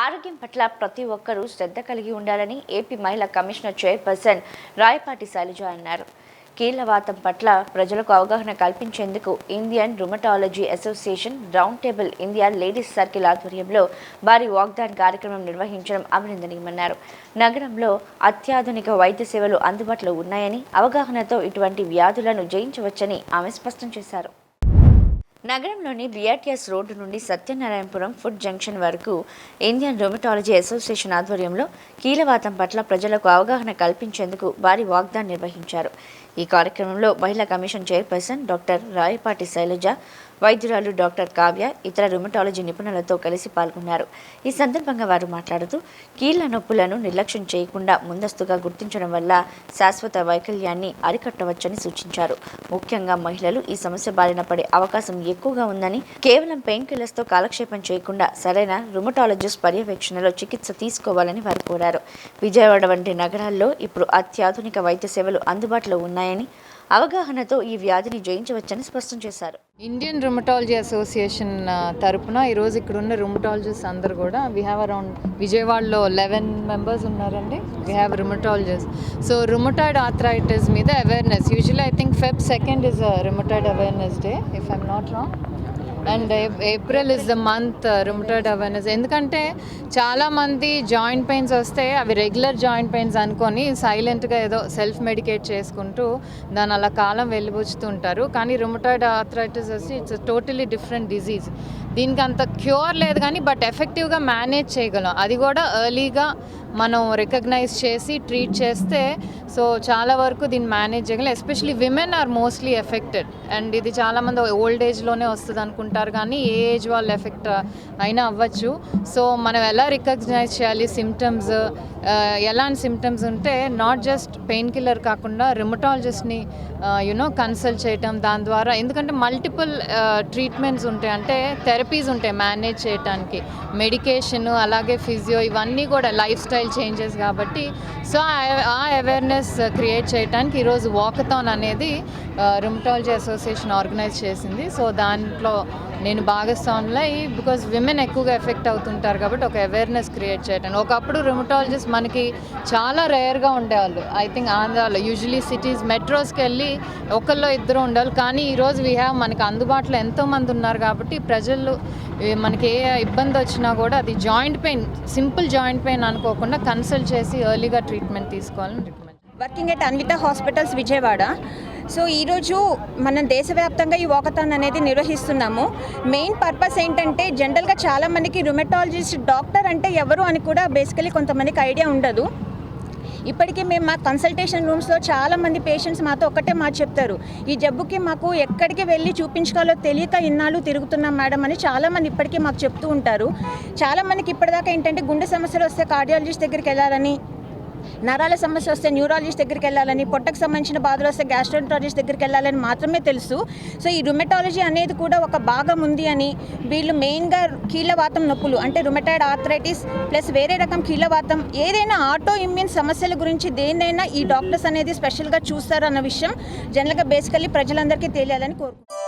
ఆరోగ్యం పట్ల ప్రతి ఒక్కరూ శ్రద్ధ కలిగి ఉండాలని ఏపీ మహిళా కమిషనర్ చైర్పర్సన్ రాయపాటి శైలజ అన్నారు. కీళ్లవాతం పట్ల ప్రజలకు అవగాహన కల్పించేందుకు Indian rheumatology association round table India ladies circle ఆధ్వర్యంలో భారీ వాగ్దాన్ కార్యక్రమం నిర్వహించడం అభినందనీయమన్నారు. నగరంలో అత్యాధునిక వైద్య సేవలు అందుబాటులో ఉన్నాయని, అవగాహనతో ఇటువంటి వ్యాధులను జయించవచ్చని ఆమె స్పష్టం చేశారు. నగరంలోని బిఆర్టీఎస్ రోడ్డు నుండి సత్యనారాయణపురం ఫుడ్ జంక్షన్ వరకు ఇండియన్ రుమటాలజీ అసోసియేషన్ ఆధ్వర్యంలో కీళ్లవాతం పట్ల ప్రజలకు అవగాహన కల్పించేందుకు భారీ వాగ్దాన్ నిర్వహించారు. ఈ కార్యక్రమంలో మహిళా commission chairperson doctor Rayapati Sailaja, వైద్యురాలు డాక్టర్ కావ్య, ఇతర రుమటాలజీ నిపుణులతో కలిసి పాల్గొన్నారు. ఈ సందర్భంగా వారు మాట్లాడుతూ కీళ్ల నొప్పులను నిర్లక్ష్యం చేయకుండా ముందస్తుగా గుర్తించడం వల్ల శాశ్వత వైకల్యాన్ని అరికట్టవచ్చని సూచించారు. ముఖ్యంగా మహిళలు ఈ సమస్య బారిన పడే అవకాశం ఎక్కువగా ఉందని, కేవలం పెయిన్ కిల్లర్స్తో కాలక్షేపం చేయకుండా సరైన రుమటాలజిస్ట్ పర్యవేక్షణలో చికిత్స తీసుకోవాలని వారు కోరారు. విజయవాడ వంటి నగరాల్లో ఇప్పుడు అత్యాధునిక వైద్య సేవలు అందుబాటులో ఉన్నాయని, అవగాహనతో ఈ వ్యాధిని జయించవచ్చని స్పష్టం చేశారు. ఇండియన్ రుమటాలజీ అసోసియేషన్ తరపున ఈరోజు ఇక్కడ ఉన్న రుమటాలజిస్ట్ అందరు కూడా వీ హ్యావ్ అరౌండ్ విజయవాడలో 11 మెంబర్స్ ఉన్నారండి. We have rheumatologist. So rheumatoid arthritis మీద awareness, usually I think Feb 2nd is a rheumatoid awareness day if I'm not wrong. And April is the month rheumatoid awareness. ఎందుకంటే చాలామంది joint pains వస్తే అవి regular joint pains అనుకొని సైలెంట్గా ఏదో self మెడికేట్ చేసుకుంటూ దాని అలా కాలం వెళ్ళిపోతుంటారు. కానీ రుమటాయిడ్ ఆర్థరైటిస్ వచ్చి ఇట్స్ టోటలీ డిఫరెంట్ డిజీజ్. దీనికి అంత క్యూర్ లేదు కానీ బట్ ఎఫెక్టివ్గా మేనేజ్ చేయగలం. అది కూడా ఎర్లీగా మనం రికగ్నైజ్ చేసి ట్రీట్ చేస్తే సో చాలా వరకు దీన్ని మేనేజ్ చేయగలం. Especially women are mostly affected. And ఇది చాలామంది ఓల్డ్ ఏజ్లోనే వస్తుంది అనుకుంటారు కానీ ఏ ఏజ్ వాళ్ళు ఎఫెక్ట్ అయినా అవ్వచ్చు. సో మనం ఎలా రికగ్నైజ్ చేయాలి సిమ్టమ్స్, ఎలాంటి సిమ్టమ్స్ ఉంటే నాట్ జస్ట్ పెయిన్ కిల్లర్ కాకుండా రుమటాలజిస్ట్ని కన్సల్ట్ చేయటం. దాని ద్వారా ఎందుకంటే మల్టిపుల్ ట్రీట్మెంట్స్ ఉంటాయి, అంటే థెరపీస్ ఉంటాయి మేనేజ్ చేయడానికి, మెడికేషన్ అలాగే ఫిజియో ఇవన్నీ కూడా లైఫ్ స్టైల్ చేంజెస్ కాబట్టి. సో ఆ అవేర్నెస్ క్రియేట్ చేయడానికి ఈరోజు వాకథాన్ అనేది రుమటాలజీ అసోసియేషన్ ఆర్గనైజ్ చేసింది. సో దాంట్లో నేను భాగస్వాములై, బికాజ్ విమెన్ ఎక్కువగా ఎఫెక్ట్ అవుతుంటారు కాబట్టి ఒక అవేర్నెస్ క్రియేట్ చేయడానికి. ఒకప్పుడు రుమటాలజిస్ట్ మనకి చాలా రేర్గా ఉండేవాళ్ళు. ఐ థింక్ ఆంధ్రాలో యూజువలీ సిటీస్ మెట్రోస్కి వెళ్ళి ఒకళ్ళో ఇద్దరు ఉండాలి. కానీ ఈరోజు మనకి అందుబాటులో ఎంతోమంది ఉన్నారు కాబట్టి ప్రజలు మనకి ఏ ఇబ్బంది వచ్చినా కూడా అది joint pain, simple joint pain అనుకోకుండా కన్సల్ట్ చేసి ఎర్లీగా ట్రీట్మెంట్ తీసుకోవాలని recommend. Working at Anvita hospitals Vijayawada. So ఈరోజు మనం దేశవ్యాప్తంగా ఈ వాకథాన్ అనేది నిర్వహిస్తున్నాము. మెయిన్ పర్పస్ ఏంటంటే జనరల్గా చాలామందికి రుమటాలజిస్ట్ డాక్టర్ అంటే ఎవరు అని కూడా బేసికలీ కొంతమందికి ఐడియా ఉండదు. ఇప్పటికీ మేము మా కన్సల్టేషన్ రూమ్స్లో చాలామంది పేషెంట్స్ మాతో ఒక్కటే మాట చెప్తారు, ఈ జబ్బుకి మాకు ఎక్కడికి వెళ్ళి చూపించుకోవాలో తెలియక ఇన్నాళ్ళు తిరుగుతున్నాం మేడం అని చాలామంది ఇప్పటికీ మాకు చెప్తూ ఉంటారు. చాలామందికి ఇప్పటిదాకా ఏంటంటే గుండె సమస్యలు వస్తే కార్డియాలజిస్ట్ దగ్గరికి వెళ్ళాలని, నరాల సమస్య వస్తే న్యూరాలజిస్ట్ దగ్గరికి వెళ్ళాలని, పొట్టకు సంబంధించిన బాధలు వస్తే గ్యాస్ట్రోంటాలజిస్ట్ దగ్గరికి వెళ్ళాలని మాత్రమే తెలుసు. సో ఈ రుమటాలజీ అనేది కూడా ఒక భాగం ఉంది అని, వీళ్ళు మెయిన్గా కీళ్లవాతం నొప్పులు అంటే రుమటాయిడ్ ఆర్థరైటిస్ ప్లస్ వేరే రకం కీళ్లవాతం ఏదైనా ఆటో ఇమ్యూన్ సమస్యల గురించి దేన్నైనా ఈ డాక్టర్స్ అనేది స్పెషల్గా చూస్తారు అన్న విషయం జనరల్గా బేసికల్లీ ప్రజలందరికీ తెలియాలని కోరుకుంటున్నాను.